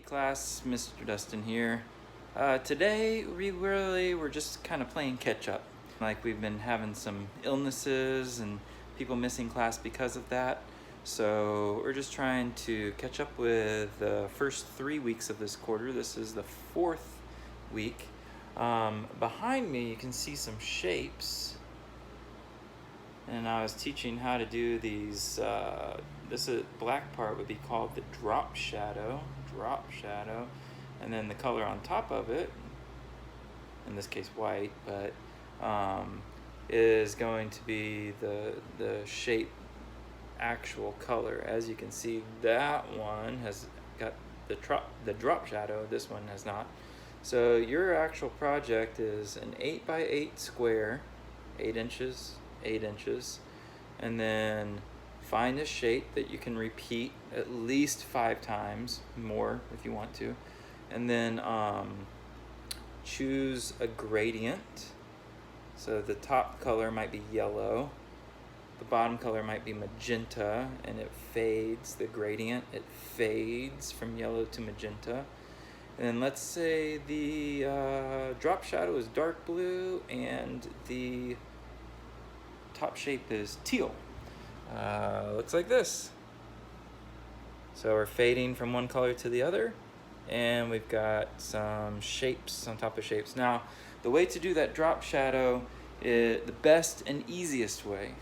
class, Mr. Dustin here. Today we're just kind of playing catch up. Like we've been having some illnesses and people missing class because of that. So we're just trying to catch up with the first 3 weeks of this quarter. This is the 4th week. Behind me you can see some shapes. And I was teaching how to do these, this black part would be called the drop shadow, and then the color on top of it, in this case white, but is going to be the shape actual color. As you can see, that one has got the drop shadow, this one has not. So your actual project is an 8x8 square, 8 inches, and then find a shape that you can repeat at least 5 times, more if you want to, and then choose a gradient. So the top color might be yellow, the bottom color might be magenta, and it fades, the gradient, it fades from yellow to magenta. And let's say the drop shadow is dark blue and the top shape is teal. Looks like this. So we're fading from one color to the other, and we've got some shapes on top of shapes. Now, the way to do that drop shadow, the best and easiest way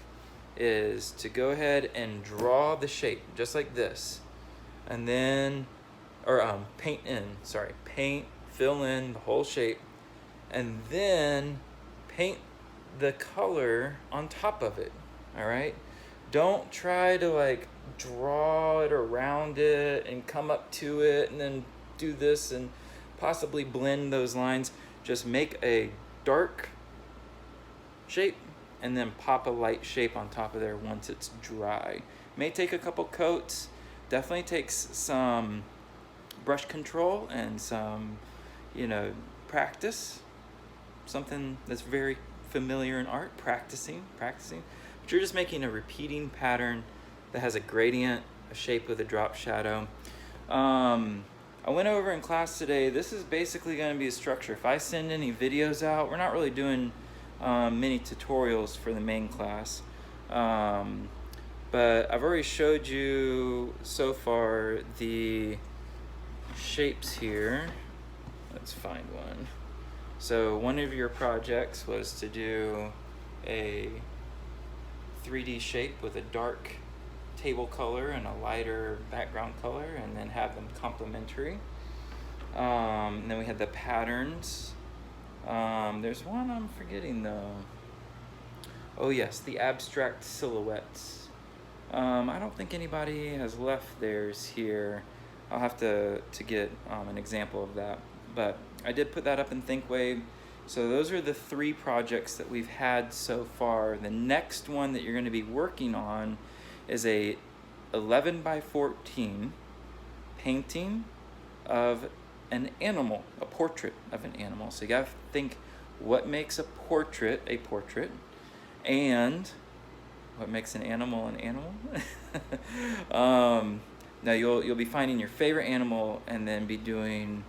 is to go ahead and draw the shape just like this, and then, fill in the whole shape, and then paint the color on top of it. All right, don't try to like draw it around it and come up to it and then do this and possibly blend those lines. Just make a dark shape and then pop a light shape on top of there once it's dry. May take a couple coats, definitely takes some brush control and some, practice, something that's very familiar in art, practicing, but you're just making a repeating pattern that has a gradient, a shape with a drop shadow. I went over in class today, this is basically going to be a structure. If I send any videos out, we're not really doing many tutorials for the main class, but I've already showed you so far the shapes here. Let's find one. So one of your projects was to do a 3D shape with a dark table color and a lighter background color, and then have them complementary. And then we had the patterns. There's one I'm forgetting though. Oh yes, the abstract silhouettes. I don't think anybody has left theirs here. I'll have to get an example of that. But I did put that up in ThinkWave. So those are the 3 projects that we've had so far. The next one that you're going to be working on is a 11x14 painting of an animal, a portrait of an animal. So you got to think, what makes a portrait, and what makes an animal an animal? Now you'll be finding your favorite animal and then be doing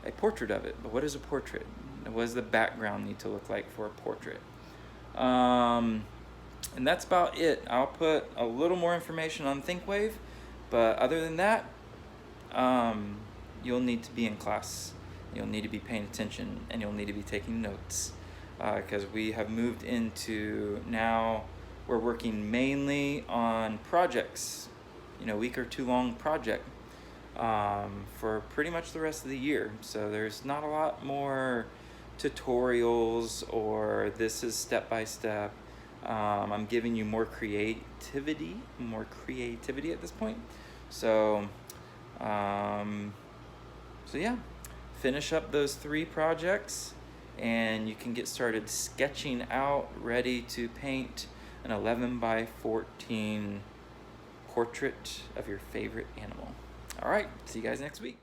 a portrait of it. But what is a portrait? What does the background need to look like for a portrait? And that's about it. I'll put a little more information on ThinkWave, but other than that, you'll need to be in class. You'll need to be paying attention, and you'll need to be taking notes, because we have moved into, now we're working mainly on projects, a week or 2 long project, for pretty much the rest of the year. So there's not a lot more tutorials or this is step by step. I'm giving you more creativity at this point. So yeah, finish up those 3 projects and you can get started sketching out, ready to paint an 11x14 portrait of your favorite animal. All right, see you guys next week.